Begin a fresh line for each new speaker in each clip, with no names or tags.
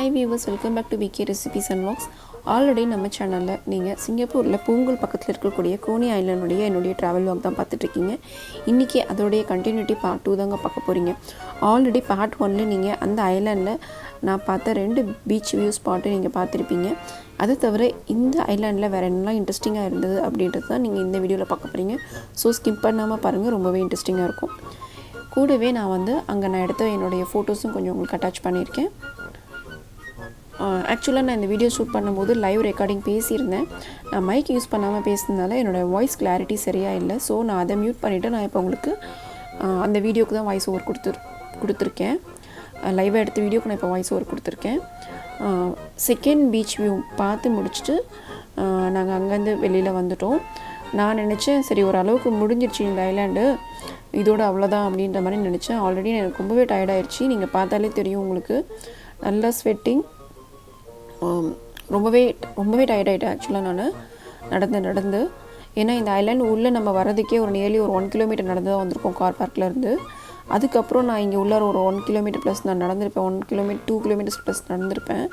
Hi viewers, welcome back to BK Recipes and Vlogs. Already நம்ம சேனலில் நீங்கள் சிங்கப்பூரில் பூங்கல் பக்கத்தில் இருக்கக்கூடிய கோனி ஐலாண்டுடைய என்னுடைய ட்ராவல் வாக் தான் பார்த்துட்ருக்கீங்க. இன்றைக்கி அதோடைய கண்டினியூட்டி பார்ட் 2 தாங்க பார்க்க போகிறீங்க. ஆல்ரெடி பார்ட் 1 நீங்கள் அந்த ஐலாண்டில் நான் பார்த்த 2 பீச் வியூ ஸ்பாட்டு நீங்கள் பார்த்துருப்பீங்க. அது தவிர இந்த ஐலாண்டில் வேறு என்னெல்லாம் இன்ட்ரெஸ்டிங்காக இருந்தது அப்படின்றது தான் நீங்கள் இந்த வீடியோவில் பார்க்க போகிறீங்க. ஸோ ஸ்கிப் பண்ணாமல் பாருங்கள், ரொம்பவே இன்ட்ரெஸ்டிங்காக இருக்கும். கூடவே நான் அங்கே நான் எடுத்த என்னுடைய ஃபோட்டோஸும் கொஞ்சம் உங்களுக்கு அட்டாச் பண்ணியிருக்கேன். ஆக்சுவலாக நான் இந்த வீடியோ ஷூட் பண்ணும்போது லைவ் ரெக்கார்டிங் பேசியிருந்தேன். நான் மைக் யூஸ் பண்ணாமல் பேசுனதுனால என்னோடய வாய்ஸ் கிளாரிட்டி சரியாக இல்லை. ஸோ நான் அதை மியூட் பண்ணிவிட்டு நான் இப்போ உங்களுக்கு அந்த வீடியோக்கு தான் வாய்ஸ் ஓவர் கொடுத்துருக்கேன். லைவாக எடுத்த வீடியோக்கு நான் இப்போ வாய்ஸ் ஓவர் கொடுத்துருக்கேன். செகண்ட் பீச் வியூ பார்த்து முடிச்சுட்டு நாங்கள் அங்கேருந்து வெளியில் வந்துட்டோம். நான் நினச்சேன் சரி ஓரளவுக்கு முடிஞ்சிருச்சு இந்த ஐலாண்டு, இதோட அவ்வளோதான் அப்படின்ற மாதிரி நினச்சேன். ஆல்ரெடி எனக்கு ரொம்பவே டயர்டாயிடுச்சு. நீங்கள் பார்த்தாலே தெரியும் உங்களுக்கு, நல்லா ஸ்வெட்டிங், ரொம்பவே டயர்டாயிட்டேன் ஆக்சுவலாக நான் நடந்து. ஏன்னா இந்த ஐலாண்டு உள்ளே நம்ம வரதுக்கே ஒரு நியர்லி ஒரு 1 கிலோமீட்டர் நடந்து தான் வந்திருக்கோம் கார் பார்க்லேருந்து. அதுக்கப்புறம் நான் இங்கே உள்ளார ஒரு 1 கிலோமீட்டர் ப்ளஸ் நான் நடந்திருப்பேன். 2 கிலோமீட்டர்ஸ் ப்ளஸ் நடந்திருப்பேன்.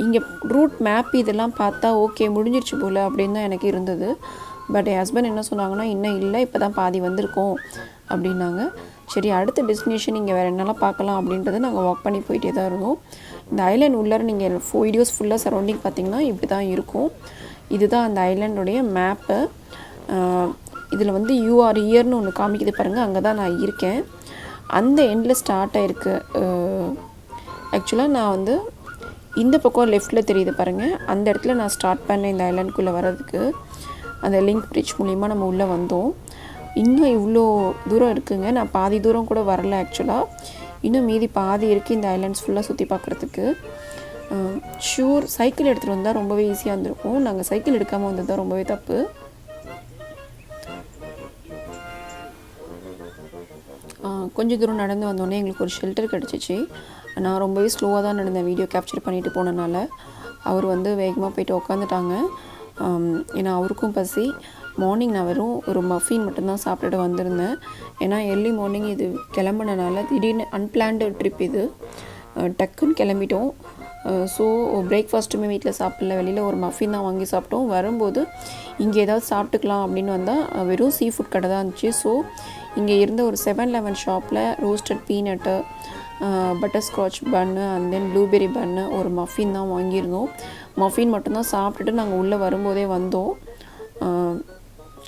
இங்கே ரூட் மேப் இதெல்லாம் பார்த்தா ஓகே முடிஞ்சிருச்சு போல் அப்படின்னு தான் எனக்கு இருந்தது. பட் என் ஹஸ்பண்ட் என்ன சொன்னாங்கன்னா, இன்னும் இல்லை, இப்போ தான் பாதி வந்திருக்கோம் அப்படின்னாங்க. சரி, அடுத்த டெஸ்டினேஷன் இங்கே வேறு என்னெல்லாம் பார்க்கலாம் அப்படின்றத நாங்கள் வாக் பண்ணி போயிட்டே தான் இருந்தோம். இந்த ஐலாண்ட் உள்ளார நீங்கள் வீடியோஸ் ஃபுல்லாக சரௌண்டிங் பார்த்திங்கன்னா இப்படி தான் இருக்கும். இதுதான் அந்த ஐலாண்டுடைய மேப்பு. இதில் யூஆர் இயர்னு ஒன்று காமிக்குது பாருங்கள், அங்கே தான் நான் இருக்கேன். அந்த எண்டில் ஸ்டார்ட் ஆகிருக்கு. ஆக்சுவலாக நான் இந்த பக்கம் லெஃப்டில் தெரியுது பாருங்கள், அந்த இடத்துல நான் ஸ்டார்ட் பண்ணேன் இந்த ஐலாண்டுக்குள்ளே வர்றதுக்கு. அந்த லிங்க் பிரிட்ஜ் மூலிமா நம்ம உள்ளே வந்தோம். இன்னும் இவ்வளோ தூரம் இருக்குங்க. நான் பாதி தூரம் கூட வரல ஆக்சுவலாக, இன்னும் மீதி பாதி இருக்குது இந்த ஐலாண்ட்ஸ் ஃபுல்லாக சுற்றி பார்க்குறதுக்கு. சைக்கிள் எடுத்துகிட்டு வந்தால் ரொம்பவே ஈஸியாக இருந்திருக்கும். நாங்கள் சைக்கிள் எடுக்காமல் வந்தது தான் ரொம்பவே தப்பு. கொஞ்சம் தூரம் நடந்து வந்தோடனே எங்களுக்கு ஒரு ஷெல்டர் கிடச்சிச்சு. நான் ரொம்பவே ஸ்லோவாக தான் நடந்தேன், வீடியோ கேப்சர் பண்ணிட்டு போனனால. அவர் வேகமாக போயிட்டு உக்காந்துட்டாங்க. ஏன்னா அவருக்கும் பசி. மார்னிங் நான் வெறும் ஒரு மஃபின் மட்டும்தான் சாப்பிட்டுட்டு வந்திருந்தேன். ஏன்னா எர்லி மார்னிங் இது கிளம்புனனால திடீர்னு அன்பிளான்டு ட்ரிப் இது, டக்குன்னு கிளம்பிட்டோம். ஸோ பிரேக்ஃபாஸ்ட்டுமே வீட்டில் சாப்பிடல, வெளியில் ஒரு மஃபின் தான் வாங்கி சாப்பிட்டோம். வரும்போது இங்கே ஏதாவது சாப்பிட்டுக்கலாம் அப்படின்னு வந்தால் வெறும் சீ ஃபுட் கடை தான் இருந்துச்சு. ஸோ இங்கே இருந்த ஒரு 7-11 ஷாப்பில் roasted peanut, butter scotch bun and then blueberry bun, ஒரு மஃபின் தான் வாங்கியிருந்தோம். மஃபின் மட்டும்தான் சாப்பிட்டுட்டு நாங்கள் உள்ளே வரும்போதே வந்தோம்.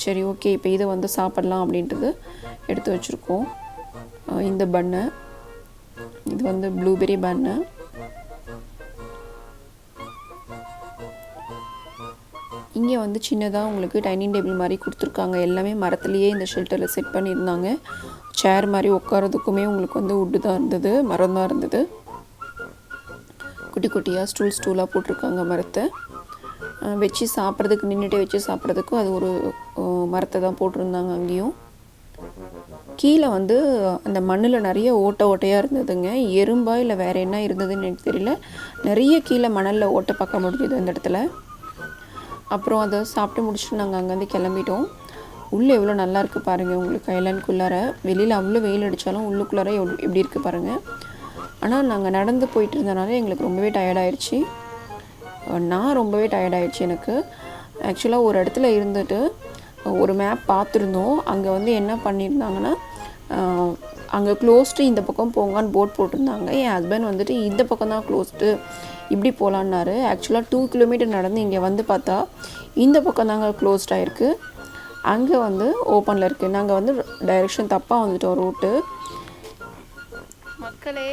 சரி ஓகே, இப்போ இதை சாப்பிட்லாம் அப்படின்றது எடுத்து வச்சுருக்கோம். இந்த பன்னு, இது ப்ளூபெரி பன்னு. இங்கே சின்னதாக உங்களுக்கு டைனிங் டேபிள் மாதிரி கொடுத்துருக்காங்க. எல்லாமே மரத்துலேயே இந்த ஷெல்டரில் செட் பண்ணியிருந்தாங்க. சேர் மாதிரி உட்காரதுக்குமே உங்களுக்கு உட்டு தான் இருந்தது, மரம் தான் இருந்தது. குட்டி குட்டியாக ஸ்டூலாக போட்டிருக்காங்க மரத்தை. வச்சு சாப்பிட்றதுக்கு, நின்றுட்டே வச்சு சாப்பிட்றதுக்கும் அது ஒரு மரத்தை தான் போட்டிருந்தாங்க. அங்கேயும் கீழே அந்த மண்ணில் நிறைய ஓட்டையாக இருந்ததுங்க. எறும்பா இல்லை வேறு என்ன இருந்ததுன்னு எனக்கு தெரியல. நிறைய கீழே மணலில் ஓட்டை பார்க்க முடியுது அந்த இடத்துல. அப்புறம் அதை சாப்பிட்டு முடிச்சுட்டு நாங்கள் அங்கேருந்து கிளம்பிட்டோம். உள்ளே எவ்வளோ நல்லா இருக்குது பாருங்கள் உங்களுக்கு ஐலாண்டுக்குள்ளார. வெளியில் அவ்வளோ வெயில் அடித்தாலும் உள்ளுக்குள்ளார எப்படி இருக்குது பாருங்கள். ஆனால் நாங்கள் நடந்து போயிட்டு இருந்தனால எங்களுக்கு ரொம்பவே டயர்டாயிடுச்சு. நான் ரொம்பவே டயர்டாயிடுச்சு எனக்கு. ஆக்சுவலாக ஒரு இடத்துல இருந்துட்டு ஒரு மேப் பார்த்துருந்தோம். அங்கே என்ன பண்ணியிருந்தாங்கன்னா, அங்கே க்ளோஸ்டு, இந்த பக்கம் போங்கன்னு போர்ட் போட்டிருந்தாங்க. என் ஹஸ்பண்ட் இந்த பக்கம் தான் க்ளோஸ்டு, இப்படி போகலான்னாரு. ஆக்சுவலாக 2 கிலோமீட்டர் நடந்து இங்கே பார்த்தா இந்த பக்கம் தாங்க க்ளோஸ்ட் ஆகிருக்கு, அங்கே ஓப்பனில் இருக்குது. நாங்கள் டைரெக்ஷன் தப்பாக வந்துட்டோம் ரூட்டு. மக்களே,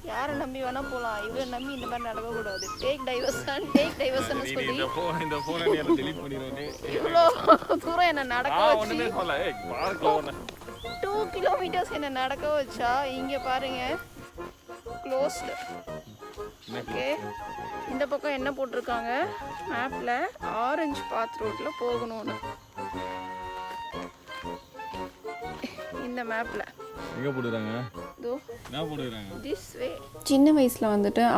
யாரை நம்பி வேணால் போகலாம், இவரை நம்பி இந்த மாதிரி நடக்கக்கூடாது. டேக் டைவர்ஷன் சொல்லி இவ்வளோ தூரம் என்னை நடக்க வச்சு 2 கிலோமீட்டர்ஸ் என்னை நடக்க வச்சா இங்கே பாருங்கள் க்ளோஸ்டு. ஓகே, இந்த பக்கம் என்ன போட்டிருக்காங்க மேப்பில், ஆரஞ்சு பாத் ரோட்டில் போகணும்னு. இந்த மேப்பில்
எங்கே போட்டுறாங்க?
சின்ன வயசில்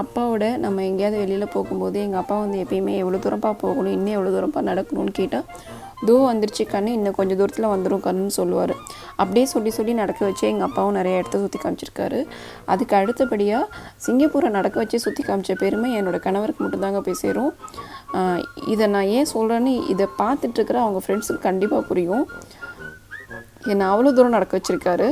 அப்பாவோட நம்ம எங்கேயாவது வெளியில் போகும்போது எங்கள் அப்பா எப்பயுமே எவ்வளோ தூரம்ப்பா போகணும், இன்னும் எவ்வளோ தூரம்ப்பா நடக்கணும்னு கேட்டால், வந்துருச்சு கண்ணு, இன்னும் கொஞ்சம் தூரத்தில் வந்துடும் கண்ணுன்னு சொல்லுவார். அப்படியே சொல்லி நடக்க வச்சு எங்கள் அப்பாவும் நிறைய இடத்த சுற்றி காமிச்சிருக்காரு. அதுக்கு அடுத்தபடியாக சிங்கப்பூரை நடக்க வச்சு சுற்றி காமிச்ச பெருமை என்னோடய கணவருக்கு மட்டும்தாங்க போய் சேரும். இதை நான் ஏன் சொல்கிறேன்னு இதை பார்த்துட்ருக்கிற அவங்க ஃப்ரெண்ட்ஸுக்கு கண்டிப்பாக புரியும். என்னை அவ்வளோ தூரம் நடக்க வச்சுருக்காரு.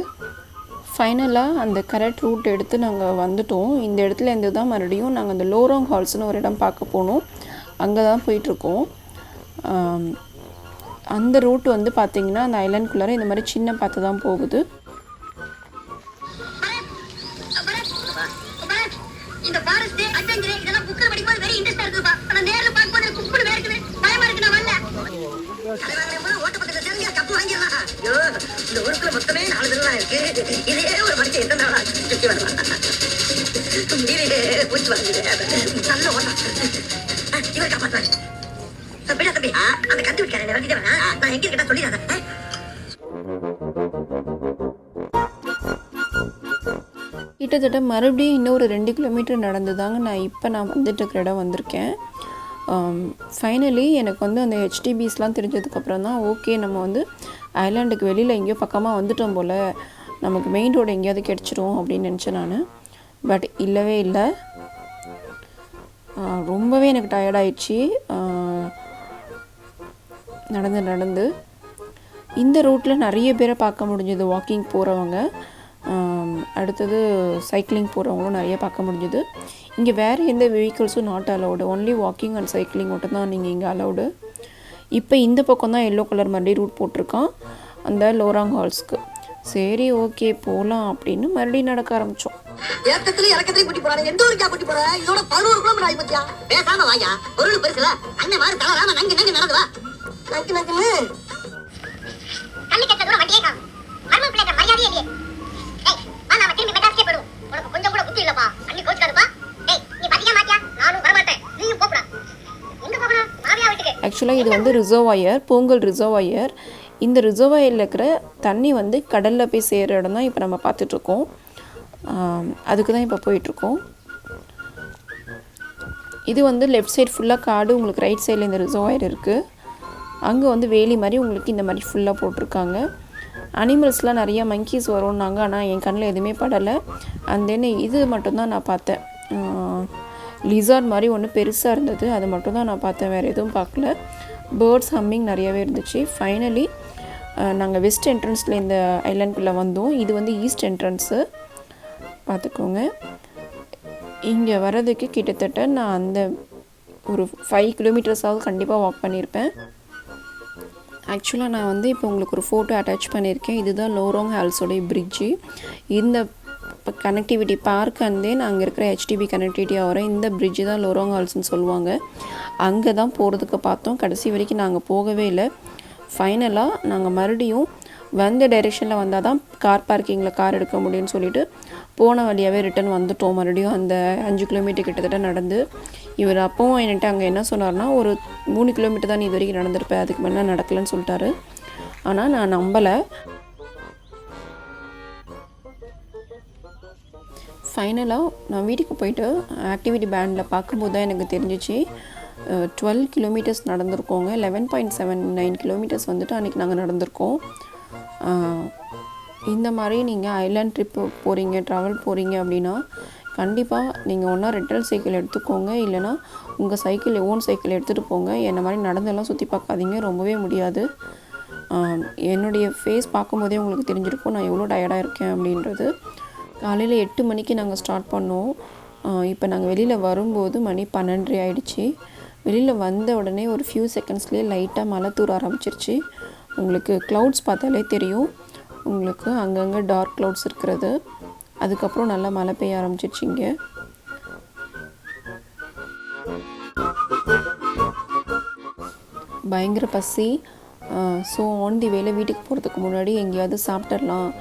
ஃபைனலாக அந்த கரெக்ட் ரூட் எடுத்து நாங்கள் வந்துட்டோம். இந்த இடத்துல இருந்து தான் மறுபடியும் நாங்கள் அந்த லோராங் ஹால்ஸ்னு ஒரு இடம் பார்க்க போனோம். அங்கே தான் போயிட்டுருக்கோம். அந்த ரூட் வந்து பார்த்திங்கன்னா அந்த ஐலாண்டுக்குள்ளார இந்த மாதிரி சின்ன பார்த்து தான் போகுது. கிட்டத்தட்ட மறுபடியும் இன்னொரு 2 கிலோமீட்டர் நடந்து தாங்க நான் வந்துட்டு இருக்கிற இடம் வந்திருக்கேன். ஃபைனலி எனக்கு வந்து அந்த ஹெச்டிபிஸ்லாம் தெரிஞ்சதுக்கப்புறம் தான் ஓகே, நம்ம வந்து ஐலாண்டுக்கு வெளியில் எங்கேயோ பக்கமாக வந்துட்டோம் போல், நமக்கு மெயின் ரோடு எங்கேயாவது கிடச்சிரும் அப்படின்னு நினச்சேன் நான். பட் இல்லவே இல்லை. ரொம்பவே எனக்கு டயர்டாயிடுச்சு நடந்து. இந்த ரூட்டில் நிறைய பேரை பார்க்க முடிஞ்சது. வாக்கிங் போகிறவங்க, அடுத்தது சைக்கிளிங் போகிறவங்களும் நிறைய பார்க்க முடிஞ்சது. இங்கே வேறு எந்த வெஹிக்கிள்ஸும் not allowed, only walking and cycling மட்டும் தான் நீங்கள் இங்கே அலவுடு. இப்போ இந்த பக்கம் தான் எல்லோ கலர் மறுபடியும் ரூட் போட்டிருக்கான் அந்த லோராங் ஹால்ஸ்க்கு. சரி ஓகே போகலாம் அப்படின்னு மறுபடியும் நடக்க ஆரம்பித்தோம். ஆக்சுவலாக இது வந்து ரிசர்வாயர், பூங்கல் ரிசர்வாயர். இந்த ரிசர்வாயரில் இருக்கிற தண்ணி வந்து கடலில் போய் சேர்கிற இடம் தான் இப்போ நம்ம பார்த்துட்ருக்கோம். அதுக்கு தான் இப்போ போயிட்டுருக்கோம். இது வந்து லெஃப்ட் சைடு ஃபுல்லாக காடு, உங்களுக்கு ரைட் சைடில் இந்த ரிசர்வாயர் இருக்குது. அங்கே வந்து வேலி மாதிரி உங்களுக்கு இந்த மாதிரி ஃபுல்லாக போட்டிருக்காங்க. அனிமல்ஸ்லாம் நிறையா மங்கீஸ் வரும்னாங்க, ஆனால் என் கண்ணில் எதுவுமே படலை. அண்ட் தென் இது மட்டும்தான் நான் பார்த்தேன். லிசார்ட் மாதிரி ஒன்று பெருசாக இருந்தது, அது மட்டும் தான் நான் பார்த்தேன், வேறு எதுவும் பார்க்கல. பேர்ட்ஸ் ஹம்மிங் நிறையவே இருந்துச்சு. ஃபைனலி நாங்கள் வெஸ்ட் என்ட்ரன்ஸில் இந்த ஐலாண்டுக்குள்ளே வந்தோம். இது வந்து ஈஸ்ட் என்ட்ரன்ஸு பார்த்துக்கோங்க. இங்கே வர்றதுக்கு கிட்டத்தட்ட நான் அந்த ஒரு 5 கிலோமீட்டர்ஸாவது கண்டிப்பாக வாக் பண்ணியிருப்பேன். ஆக்சுவலாக நான் வந்து இப்போ உங்களுக்கு ஒரு ஃபோட்டோ அட்டாச் பண்ணியிருக்கேன். இதுதான் லோராங் ஹால்ஸோடைய பிரிட்ஜு. இந்த கனெக்டிவிட்டி பார்க் அண்ட் தென் அங்கே இருக்கிற ஹெச்டிபி கனெக்டிவிட்டியாக வர இந்த பிரிட்ஜு தான் லோராங் ஹால்ஸ்னு சொல்லுவாங்க. அங்கே தான் போகிறதுக்கு பார்த்தோம். கடைசி வரைக்கும் நாங்கள் போகவே இல்லை. ஃபைனலாக நாங்கள் மறுபடியும் வந்த டைரெக்ஷனில் வந்தால் தான் கார் பார்க்கிங்கில் கார் எடுக்க முடியும்னு சொல்லிட்டு போன வழியாகவே ரிட்டன் வந்துட்டோம். மறுபடியும் அந்த 5 கிலோமீட்டர் கிட்டத்தட்ட நடந்து. இவர் அப்பவும் என்கிட்ட அங்கே என்ன சொன்னார்னா, ஒரு 3 கிலோமீட்டர் தான் நீ இது வரைக்கும் நடந்திருப்பேன், அதுக்கு மேலே நடக்கலைன்னு சொல்லிட்டாரு. ஆனால் நான் நம்பலை. ஃபைனலாக நான் வீட்டுக்கு போயிட்டு ஆக்டிவிட்டி பேண்டில் பார்க்கும்போது தான் எனக்கு தெரிஞ்சிச்சு 12 கிலோமீட்டர்ஸ் நடந்திருக்கோங்க. 11.79 கிலோமீட்டர்ஸ் வந்துட்டு அன்றைக்கி நாங்கள் நடந்திருக்கோம். இந்த மாதிரி நீங்கள் ஐலாண்ட் ட்ரிப்பு போகிறீங்க, ட்ராவல் போகிறீங்க அப்படின்னா கண்டிப்பாக நீங்கள் ஒன்றா ரெண்டல் சைக்கிள் எடுத்துக்கோங்க, இல்லைனா உங்கள் சைக்கிள் ஓன் சைக்கிள் எடுத்துகிட்டு போங்க. என்ன மாதிரி நடந்தெல்லாம் சுற்றி பார்க்காதீங்க, ரொம்பவே முடியாது. என்னுடைய ஃபேஸ் பார்க்கும்போதே உங்களுக்கு தெரிஞ்சிருக்கும் நான் எவ்வளோ டயர்டாக இருக்கேன் அப்படின்றது. காலையில் 8 மணிக்கு நாங்கள் ஸ்டார்ட் பண்ணோம். இப்போ நாங்கள் வெளியில் வரும்போது மணி 12:30 ஆகிடுச்சி. வெளியில் வந்த உடனே ஒரு ஃபியூ செகண்ட்ஸ்லேயே லைட்டாக மழை தூர ஆரம்பிச்சிருச்சு. உங்களுக்கு க்ளவுட்ஸ் பார்த்தாலே தெரியும், உங்களுக்கு அங்கங்கே டார்க் க்ளவுட்ஸ் இருக்கிறது. அதுக்கப்புறம் நல்லா மழை பெய்ய ஆரம்பிச்சிருச்சு. இங்கே பயங்கர பசி. ஸோ ஆன் தி வேலை வீட்டுக்கு போகிறதுக்கு முன்னாடி எங்கேயாவது சாப்பிட்றலாம்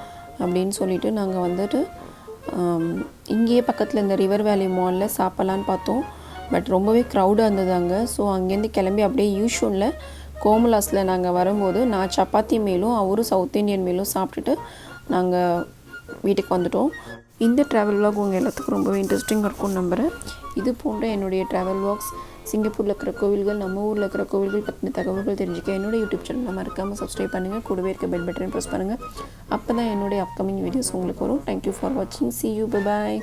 அப்படின்னு சொல்லிட்டு நாங்கள் வந்துட்டு இங்கேயே பக்கத்தில் இந்த ரிவர் வேலி மாலில் சாப்பிட்லான்னு பார்த்தோம். பட் ரொம்பவே க்ரௌடாக இருந்தது அங்கே. ஸோ அங்கேருந்து கிளம்பி அப்படியே யூஷுவனில் கோமலாஸில் நாங்கள் வரும்போது நான் சப்பாத்தி மேலும் அவரும் சவுத் இண்டியன் மேலும் சாப்பிட்டுட்டு நாங்கள் வீட்டுக்கு வந்துட்டோம். இந்த ட்ராவல் vlog உங்கள் எல்லாத்துக்கும் ரொம்பவே இன்ட்ரெஸ்டிங்காக இருக்கும்னு நம்புகிறேன். இது போன்ற என்னுடைய ட்ராவல் vlogs, சிங்கப்பூரில் இருக்கிற கோவில்கள், நம்ம ஊரில் இருக்கிற கோவில்கள் பற்றின தகவல்கள் தெரிஞ்சுக்க என்னோட யூடியூப் சேனலை மறக்காமல் சப்ஸ்கிரைப் பண்ணுங்கள். கூடவே இருக்க பெல் பட்டனை ப்ரெஸ் பண்ணுங்கள். அப்போ தான் என்னுடைய அப்கமிங் வீடியோஸ் உங்களுக்கு வரும். தேங்க்யூ ஃபார் வாட்சிங். See you. Bye bye.